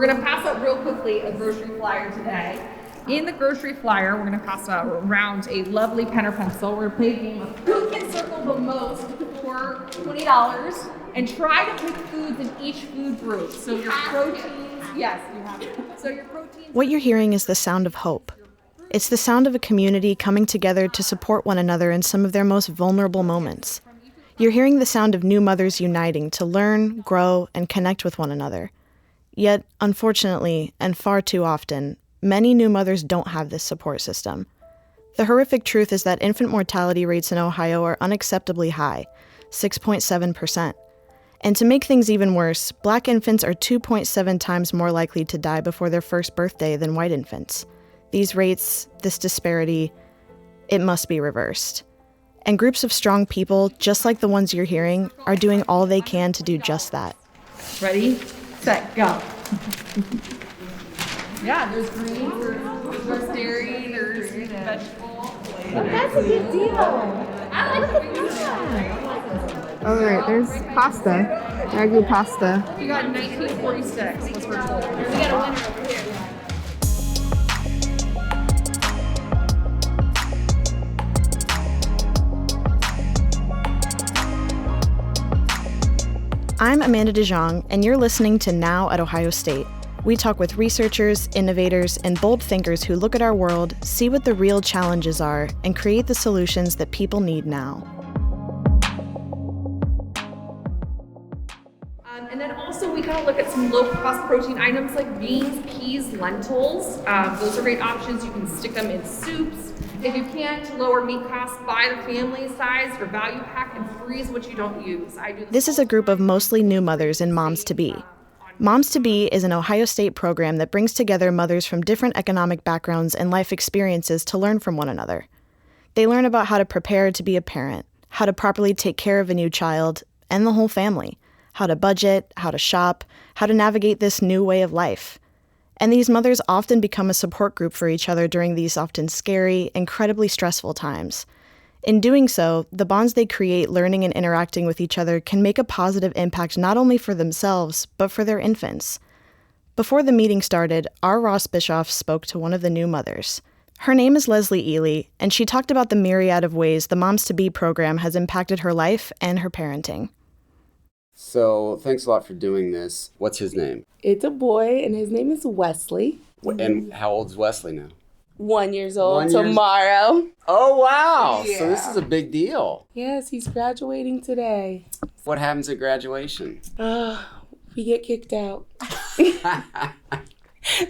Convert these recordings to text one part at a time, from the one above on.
We're going to pass out real quickly a grocery flyer today. In the grocery flyer, we're going to pass out around a lovely pen or pencil. We're going to play a game of who can circle the most for $20 and try to pick foods in each food group. So your proteins, yes, you have it. So your proteins. What you're hearing is the sound of hope. It's the sound of a community coming together to support one another in some of their most vulnerable moments. You're hearing the sound of new mothers uniting to learn, grow, and connect with one another. Yet, unfortunately, and far too often, many new mothers don't have this support system. The horrific truth is that infant mortality rates in Ohio are unacceptably high, 6.7%. And to make things even worse, Black infants are 2.7 times more likely to die before their first birthday than white infants. These rates, this disparity, it must be reversed. And groups of strong people, just like the ones you're hearing, are doing all they can to do just that. Ready, set, go. Yeah, there's green, there's dairy, there's vegetable. That's a good deal. I like the All right, there's pasta. Ragu pasta. You got 1946, was her total. We got a winner over here. I'm Amanda DeJong, and you're listening to Now at Ohio State. We talk with researchers, innovators, and bold thinkers who look at our world, see what the real challenges are, and create the solutions that people need now. And then also we kind of look at some low-cost protein items like beans, peas, lentils. Those are great options. You can stick them in soups. If you can't lower meat costs, buy the family size or value pack and freeze what you don't use. This is a group of mostly new mothers and moms-to-be. Moms-to-Be is an Ohio State program that brings together mothers from different economic backgrounds and life experiences to learn from one another. They learn about how to prepare to be a parent, how to properly take care of a new child, and the whole family, how to budget, how to shop, how to navigate this new way of life. And these mothers often become a support group for each other during these often scary, incredibly stressful times. In doing so, the bonds they create learning and interacting with each other can make a positive impact not only for themselves, but for their infants. Before the meeting started, our Ross Bischoff spoke to one of the new mothers. Her name is Leslie Ely, and she talked about the myriad of ways the Moms2Be program has impacted her life and her parenting. So, thanks a lot for doing this. What's his name? It's a boy, and his name is Wesley. And how old's Wesley now? 1 year old tomorrow. Oh, wow. Yeah. So this is a big deal. Yes, he's graduating today. What happens at graduation? We get kicked out.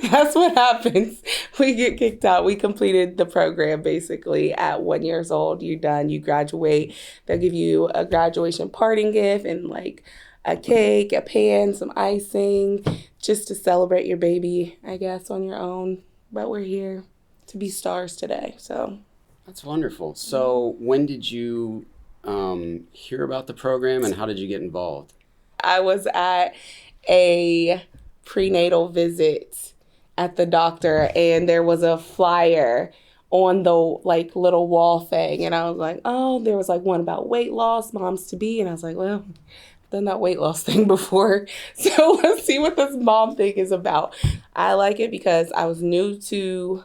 That's what happens. We get kicked out. We completed the program basically at 1 year old. You're done. You graduate. They'll give you a graduation parting gift and like a cake, a pan, some icing, just to celebrate your baby, I guess, on your own. But we're here to be stars today. So that's wonderful. So when did you hear about the program and how did you get involved? I was at a prenatal visit at the doctor and there was a flyer on the like little wall thing and I was like, oh, there was like one about weight loss, Moms2Be, and I was like, well, I've done that weight loss thing before, so let's see what this mom thing is about. I like it because I was new to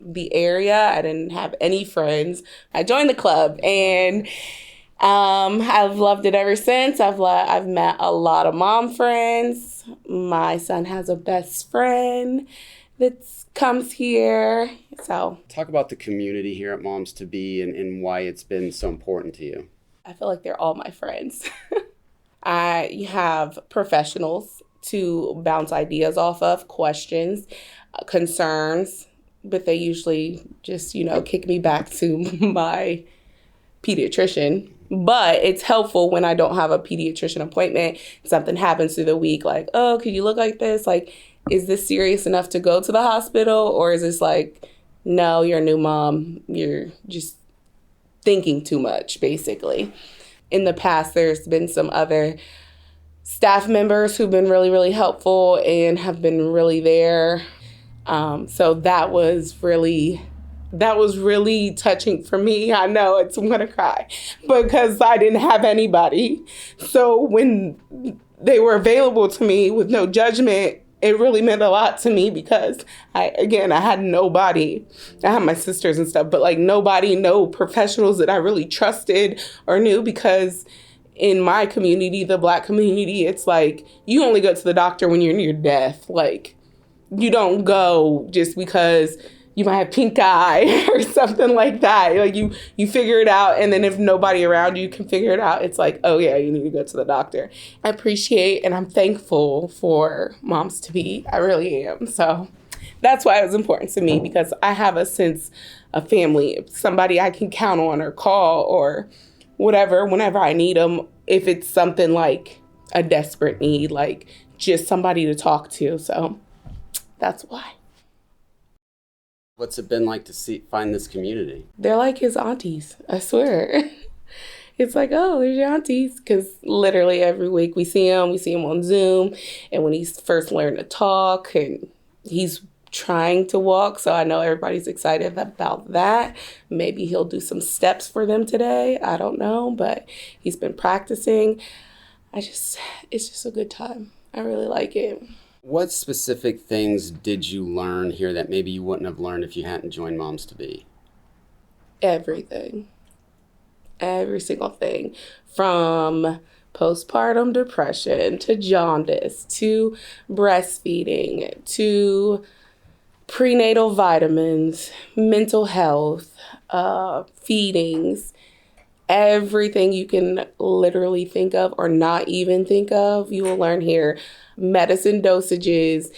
the area. I didn't have any friends. I joined the club and I've loved it ever since. I've met a lot of mom friends. My son has a best friend that comes here. So talk about the community here at Moms2Be and why it's been so important to you. I feel like they're all my friends. I have professionals to bounce ideas off of, questions, concerns, but they usually just, kick me back to my pediatrician. But it's helpful when I don't have a pediatrician appointment. Something happens through the week, like, oh, could you look like this? Like, is this serious enough to go to the hospital? Or is this like, no, you're a new mom. You're just thinking too much, basically. In the past, there's been some other staff members who've been really, really helpful and have been really there. So that was really touching for me. I know I'm going to cry because I didn't have anybody. So when they were available to me with no judgment, it really meant a lot to me because I had nobody. I had my sisters and stuff, but like nobody, no professionals that I really trusted or knew, because in my community, the Black community, it's like you only go to the doctor when you're near death. Like, you don't go just because you might have pink eye or something like that. Like you figure it out, and then if nobody around you can figure it out, it's like, oh yeah, you need to go to the doctor. I appreciate and I'm thankful for moms to be. I really am. So that's why it was important to me, because I have a sense of family, somebody I can count on or call or whatever whenever I need them. If it's something like a desperate need, like just somebody to talk to. So that's why. What's it been like to find this community? They're like his aunties, I swear. It's like, oh, there's your aunties. Because literally every week we see him on Zoom. And when he's first learned to talk, and he's trying to walk, so I know everybody's excited about that. Maybe he'll do some steps for them today. I don't know, but he's been practicing. It's just a good time. I really like it. What specific things did you learn here that maybe you wouldn't have learned if you hadn't joined Moms to Be? Everything. Every single thing. From postpartum depression to jaundice to breastfeeding to prenatal vitamins, mental health, feedings. Everything you can literally think of or not even think of, you will learn here. Medicine dosages,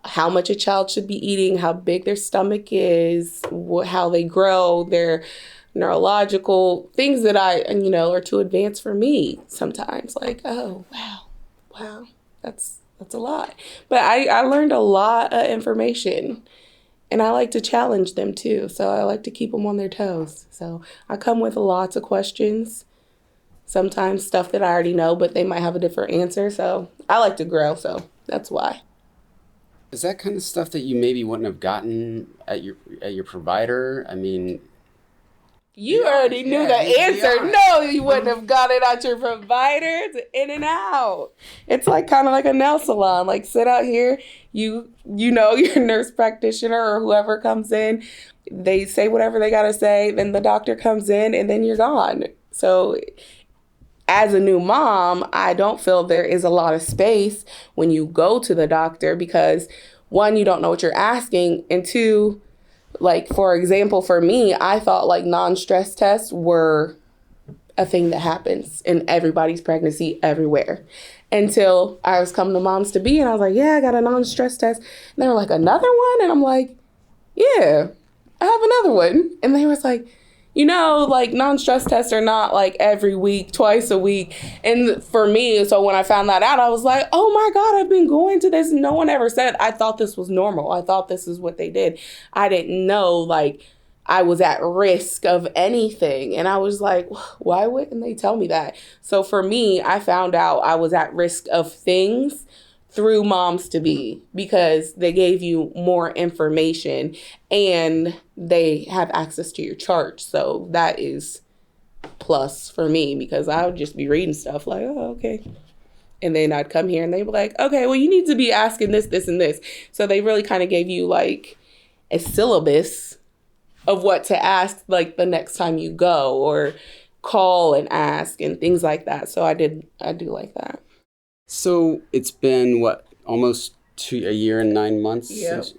how much a child should be eating, how big their stomach is, how they grow, their neurological things that are too advanced for me sometimes. Like, oh, wow, that's a lot. But I learned a lot of information. And I like to challenge them too. So I like to keep them on their toes. So I come with lots of questions. Sometimes stuff that I already know, but they might have a different answer. So I like to grow. So that's why. Is that kind of stuff that you maybe wouldn't have gotten at your provider? I mean, you already knew the answer. No, you wouldn't have got it at your provider. It's in and out. It's like kind of like a nail salon. Like, sit out here. You know your nurse practitioner or whoever comes in. They say whatever they got to say. Then the doctor comes in and then you're gone. So as a new mom, I don't feel there is a lot of space when you go to the doctor because, one, you don't know what you're asking. And two, like, for example, for me, I thought like non-stress tests were a thing that happens in everybody's pregnancy everywhere until I was coming to Moms to Be and I was like, yeah, I got a non-stress test. And they were like, another one? And I'm like, yeah, I have another one. And they was like, like non-stress tests are not like every week, twice a week. And for me, so when I found that out, I was like, oh my God, I've been going to this. No one ever said. I thought this was normal. I thought this is what they did. I didn't know like I was at risk of anything. And I was like, why wouldn't they tell me that? So for me, I found out I was at risk of things through Moms to Be because they gave you more information and they have access to your chart. So that is plus for me because I would just be reading stuff like, oh, okay. And then I'd come here and they'd be like, okay, well, you need to be asking this, this, and this. So they really kind of gave you like a syllabus of what to ask like the next time you go or call and ask and things like that. So I do like that. So it's been almost a year and 9 months since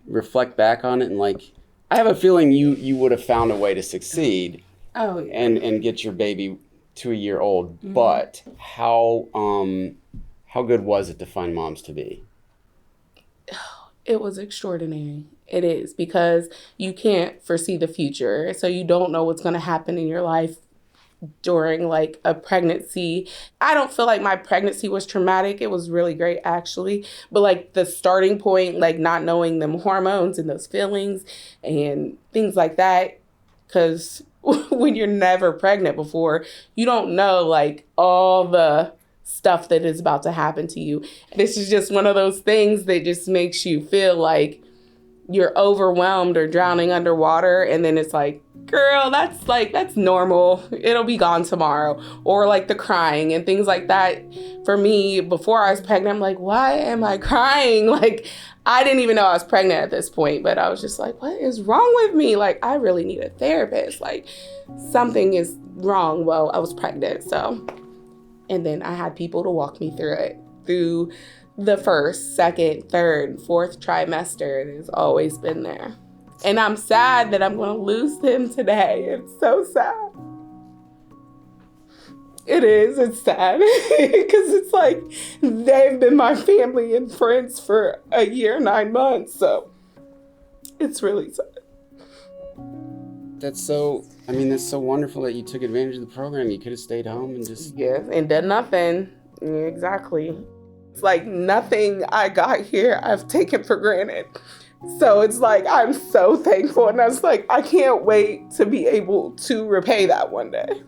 reflect back on it and like I have a feeling you would have found a way to succeed and get your baby to a year old. Mm-hmm. But how good was it to find Moms to Be? It was extraordinary. It is because you can't foresee the future. So you don't know what's going to happen in your life during like a pregnancy. I don't feel like my pregnancy was traumatic. It was really great actually. But like the starting point, like not knowing them hormones and those feelings and things like that. Because when you're never pregnant before, you don't know like all the stuff that is about to happen to you. This is just one of those things that just makes you feel like you're overwhelmed or drowning underwater, and then it's like, girl, that's normal. It'll be gone tomorrow. Or like the crying and things like that. For me, before I was pregnant, I'm like, why am I crying? Like, I didn't even know I was pregnant at this point, but I was just like, what is wrong with me? Like, I really need a therapist. Like, something is wrong. Well, I was pregnant, so. And then I had people to walk me through it. Through the first, second, third, fourth trimester, it's always been there. And I'm sad that I'm going to lose them today. It's so sad. It is. It's sad because it's like they've been my family and friends for a year, 9 months. So it's really sad. That's so wonderful that you took advantage of the program. You could have stayed home and just... Yes, and done nothing. Yeah, exactly. It's like nothing I got here I've taken for granted. So it's like, I'm so thankful. And I was like, I can't wait to be able to repay that one day.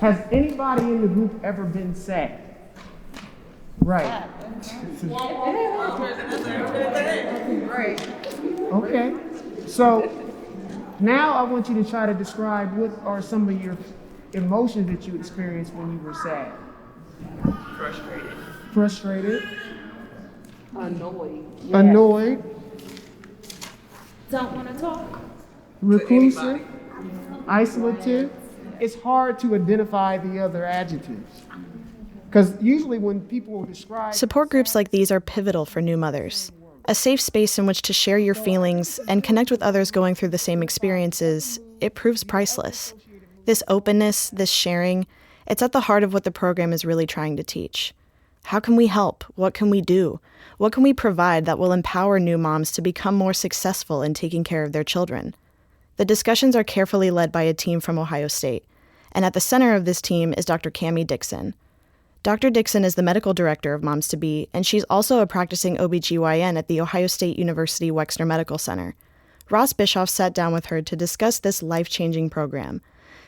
Has anybody in the group ever been sad? Right. Okay. So now I want you to try to describe what are some of your emotions that you experienced when you were sad. Frustrated. Annoyed. Don't want to talk. Reclusive. Isolative. It's hard to identify the other adjectives. Because usually when people describe... Support groups like these are pivotal for new mothers. A safe space in which to share your feelings and connect with others going through the same experiences, it proves priceless. This openness, this sharing, it's at the heart of what the program is really trying to teach. How can we help? What can we do? What can we provide that will empower new moms to become more successful in taking care of their children? The discussions are carefully led by a team from Ohio State, and at the center of this team is Dr. Cammie Dixon. Dr. Dixon is the medical director of Moms to Be, and she's also a practicing OBGYN at the Ohio State University Wexner Medical Center. Ross Bischoff sat down with her to discuss this life-changing program.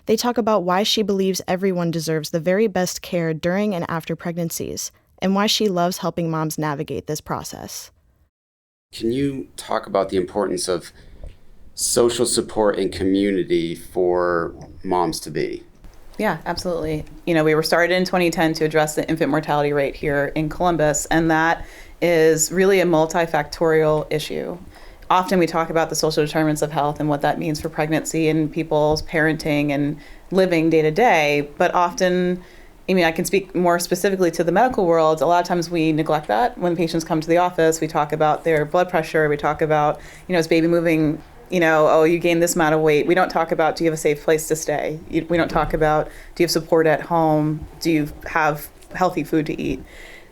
They talk about why she believes everyone deserves the very best care during and after pregnancies, and why she loves helping moms navigate this process. Can you talk about the importance of social support and community for moms to be? Yeah, absolutely. We were started in 2010 to address the infant mortality rate here in Columbus, and that is really a multifactorial issue. Often we talk about the social determinants of health and what that means for pregnancy and people's parenting and living day to day, but often, I can speak more specifically to the medical world. A lot of times we neglect that. When patients come to the office, we talk about their blood pressure, we talk about, is baby moving, you gained this amount of weight. We don't talk about, do you have a safe place to stay? We don't talk about, do you have support at home? Do you have healthy food to eat?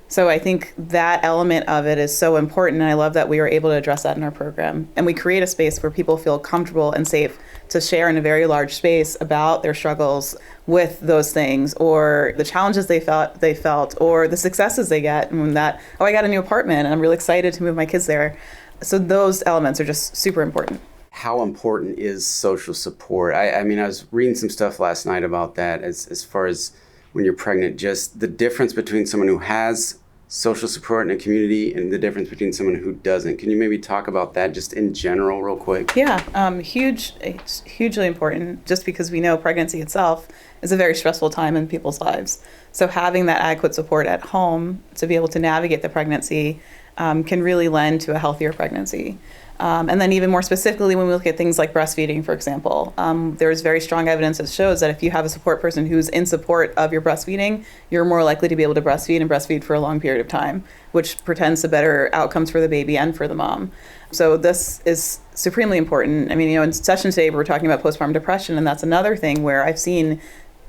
So I think that element of it is so important, and I love that we were able to address that in our program. And we create a space where people feel comfortable and safe to share in a very large space about their struggles with those things, or the challenges they felt, or the successes they get, and that, I got a new apartment, and I'm really excited to move my kids there. So those elements are just super important. How important is social support? I was reading some stuff last night about that as far as when you're pregnant, just the difference between someone who has social support in a community and the difference between someone who doesn't. Can you maybe talk about that just in general real quick? Yeah, it's hugely important, just because we know pregnancy itself is a very stressful time in people's lives. So having that adequate support at home to be able to navigate the pregnancy can really lend to a healthier pregnancy. And then even more specifically, when we look at things like breastfeeding, for example, there's very strong evidence that shows that if you have a support person who's in support of your breastfeeding, you're more likely to be able to breastfeed for a long period of time, which portends to better outcomes for the baby and for the mom. So this is supremely important. In session today, we're talking about postpartum depression, and that's another thing where I've seen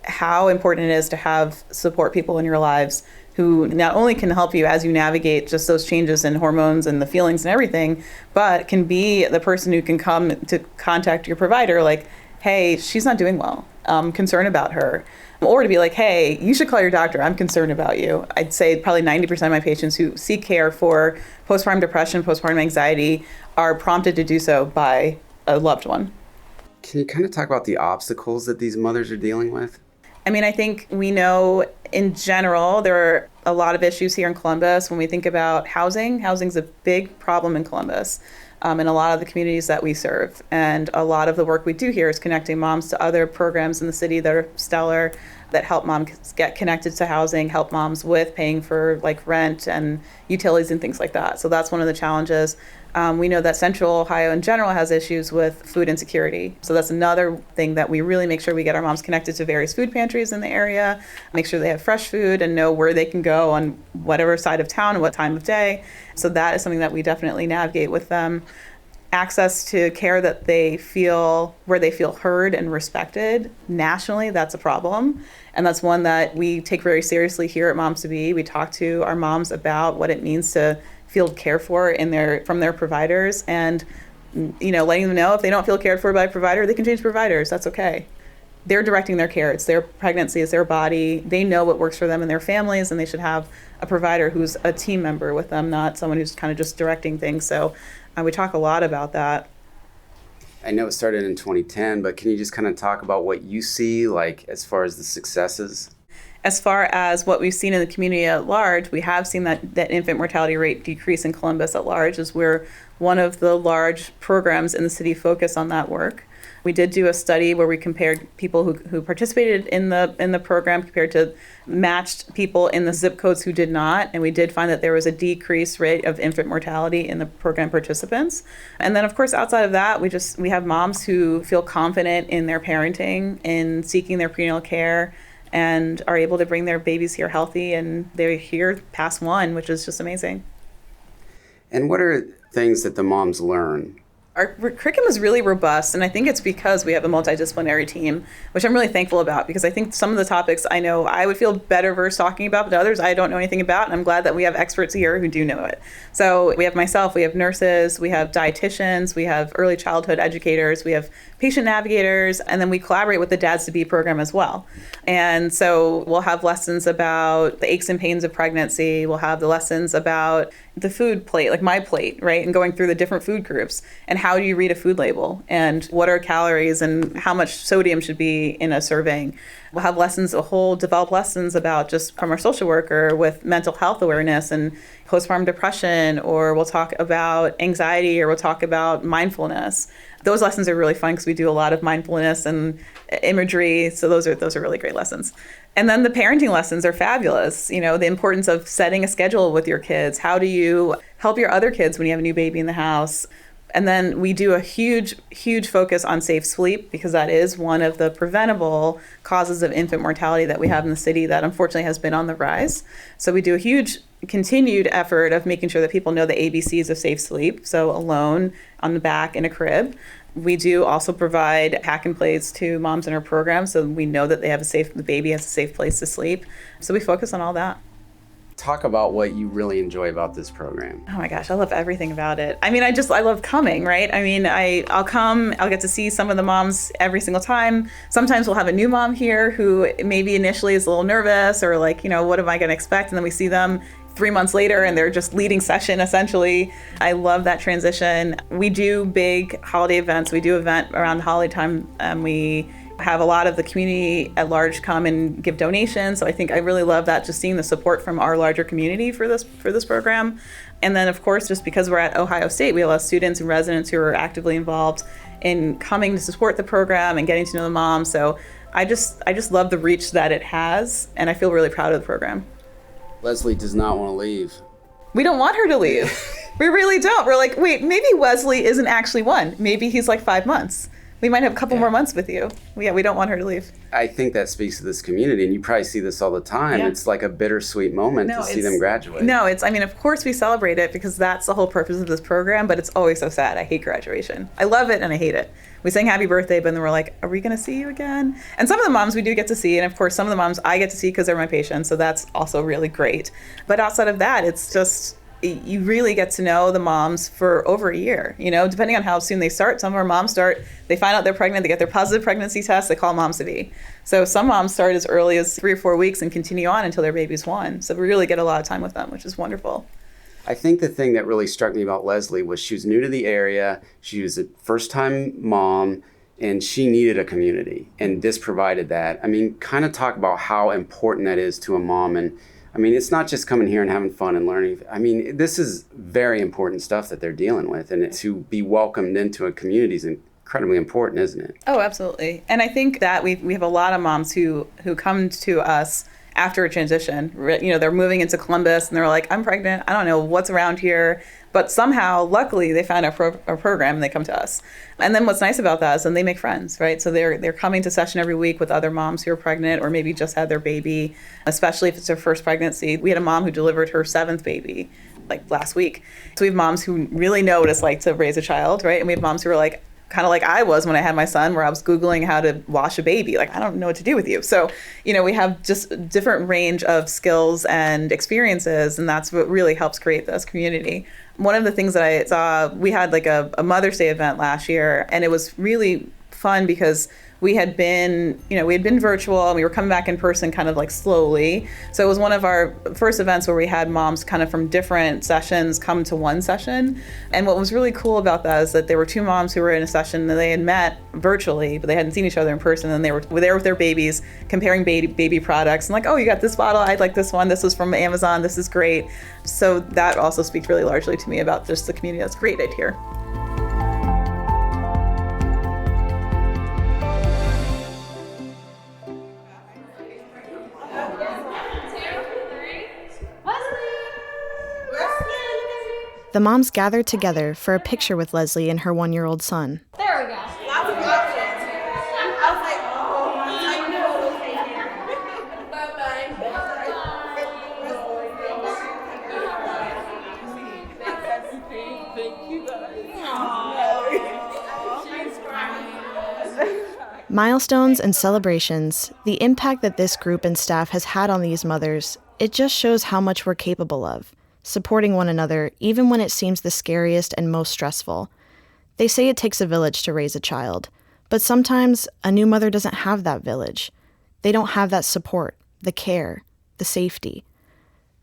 how important it is to have support people in your lives who not only can help you as you navigate just those changes in hormones and the feelings and everything, but can be the person who can come to contact your provider like, hey, she's not doing well. concern about her. Or to be like, hey, you should call your doctor. I'm concerned about you. I'd say probably 90% of my patients who seek care for postpartum depression, postpartum anxiety are prompted to do so by a loved one. Can you kind of talk about the obstacles that these mothers are dealing with? I mean, I think we know in general there are a lot of issues here in Columbus. When we think about housing, housing's a big problem in Columbus. In a lot of the communities that we serve. And a lot of the work we do here is connecting moms to other programs in the city that are stellar, that help moms get connected to housing, help moms with paying for like rent and utilities and things like that. So that's one of the challenges. We know that Central Ohio in general has issues with food insecurity. So that's another thing that we really make sure we get our moms connected to various food pantries in the area, make sure they have fresh food and know where they can go on whatever side of town and what time of day. So that is something that we definitely navigate with them. Access to care that they feel, where they feel heard and respected nationally, that's a problem. And that's one that we take very seriously here at Moms to Be. We talk to our moms about what it means to feel cared for from their providers, and letting them know if they don't feel cared for by a provider, they can change providers. That's okay. They're directing their care. It's their pregnancy, it's their body. They know what works for them and their families, and they should have a provider who's a team member with them, not someone who's kind of just directing things. So we talk a lot about that. I know it started in 2010, but can you just kind of talk about what you see, like as far as the successes? As far as what we've seen in the community at large, we have seen that infant mortality rate decrease in Columbus at large, as we're one of the large programs in the city focused on that work. We did do a study where we compared people who participated in the program compared to matched people in the zip codes who did not, and we did find that there was a decreased rate of infant mortality in the program participants. And then, of course, outside of that, we have moms who feel confident in their parenting, in seeking their prenatal care, and are able to bring their babies here healthy, and they're here past one, which is just amazing. And what are things that the moms learn? Our curriculum is really robust, and I think it's because we have a multidisciplinary team, which I'm really thankful about, because I think some of the topics I know I would feel better versed talking about, but others I don't know anything about, and I'm glad that we have experts here who do know it. So we have myself, we have nurses, we have dietitians, we have early childhood educators, we have patient navigators, and then we collaborate with the Dads to Be program as well. And so we'll have lessons about the aches and pains of pregnancy, we'll have the lessons about the food plate, like my plate, right? And going through the different food groups and how do you read a food label and what are calories and how much sodium should be in a serving. We'll have develop lessons about just from our social worker with mental health awareness and postpartum depression, or we'll talk about anxiety, or we'll talk about mindfulness. Those lessons are really fun because we do a lot of mindfulness and imagery. So those are really great lessons. And then the parenting lessons are fabulous. The importance of setting a schedule with your kids. How do you help your other kids when you have a new baby in the house? And then we do a huge, huge focus on safe sleep, because that is one of the preventable causes of infant mortality that we have in the city that unfortunately has been on the rise. So we do a huge continued effort of making sure that people know the ABCs of safe sleep. So alone, on the back, in a crib. We do also provide pack and plays to moms in our program, so we know that the baby has a safe place to sleep. So we focus on all that. Talk about what you really enjoy about this program. Oh my gosh, I love everything about it. I mean, I love coming, right? I mean, I'll come, I'll get to see some of the moms every single time. Sometimes we'll have a new mom here who maybe initially is a little nervous or like, what am I going to expect? And then we see them 3 months later and they're just leading session essentially. I love that transition. We do big holiday events. We do event around the holiday time, and we have a lot of the community at large come and give donations. So I really love that, just seeing the support from our larger community for this program. And then of course, just because we're at Ohio State, we have a lot of students and residents who are actively involved in coming to support the program and getting to know the moms. So I just love the reach that it has, and I feel really proud of the program. Leslie does not want to leave. We don't want her to leave. We really don't. We're like, wait, maybe Wesley isn't actually one. Maybe he's like 5 months. We might have a couple more months with you. We don't want her to leave. I think that speaks to this community, and you probably see this all the time. Yeah. It's like a bittersweet moment to see them graduate. No, of course we celebrate it because that's the whole purpose of this program, but it's always so sad. I hate graduation. I love it and I hate it. We sing happy birthday, but then we're like, are we going to see you again? And some of the moms we do get to see, and of course some of the moms I get to see because they're my patients, so that's also really great. But outside of that, it's just, you really get to know the moms for over a year, depending on how soon they start. Some of our moms they find out they're pregnant, they get their positive pregnancy test, they call moms to be. So some moms start as early as 3 or 4 weeks and continue on until their baby's 1. So we really get a lot of time with them, which is wonderful. I think the thing that really struck me about Leslie was she was new to the area. She was a first-time mom, and she needed a community, and this provided that. I mean, kind of talk about how important that is to a mom. And I mean, it's not just coming here and having fun and learning. I mean, this is very important stuff that they're dealing with, and to be welcomed into a community is incredibly important, isn't it? Oh, absolutely. And I think that we have a lot of moms who come to us after a transition. They're moving into Columbus and they're like, I'm pregnant, I don't know what's around here. But somehow, luckily, they found our program and they come to us. And then what's nice about that is then they make friends, right? So they're coming to session every week with other moms who are pregnant or maybe just had their baby, especially if it's their first pregnancy. We had a mom who delivered her 7th baby like last week. So we have moms who really know what it's like to raise a child, right? And we have moms who are like, kind of like I was when I had my son, where I was Googling how to wash a baby. Like, I don't know what to do with you. So, we have just a different range of skills and experiences, and that's what really helps create this community. One of the things that I saw, we had like a Mother's Day event last year, and it was really fun because we had been virtual and we were coming back in person kind of like slowly. So it was one of our first events where we had moms kind of from different sessions come to one session. And what was really cool about that is that there were 2 moms who were in a session and they had met virtually, but they hadn't seen each other in person. And they were there with their babies, comparing baby products and like, oh, you got this bottle, I'd like this one. This was from Amazon. This is great. So that also speaks really largely to me about just the community that's created here. The moms gathered together for a picture with Leslie and her 1-year-old son. There we go. Lots of options. I was like, oh, I know. Thank you guys. Milestones and celebrations, the impact that this group and staff has had on these mothers, it just shows how much we're capable of, supporting one another even when it seems the scariest and most stressful. They say it takes a village to raise a child, but sometimes a new mother doesn't have that village. They don't have that support, the care, the safety.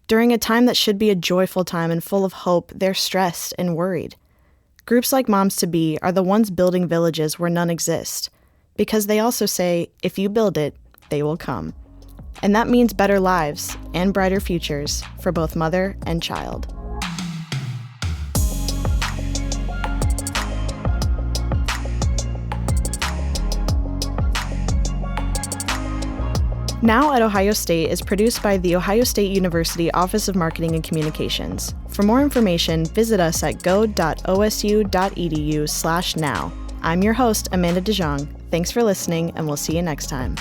During a time that should be a joyful time and full of hope, they're stressed and worried. Groups like Moms to Be are the ones building villages where none exist, because they also say, if you build it, they will come. And that means better lives and brighter futures for both mother and child. Now at Ohio State is produced by the Ohio State University Office of Marketing and Communications. For more information, visit us at go.osu.edu/now. I'm your host, Amanda DeJong. Thanks for listening, and we'll see you next time.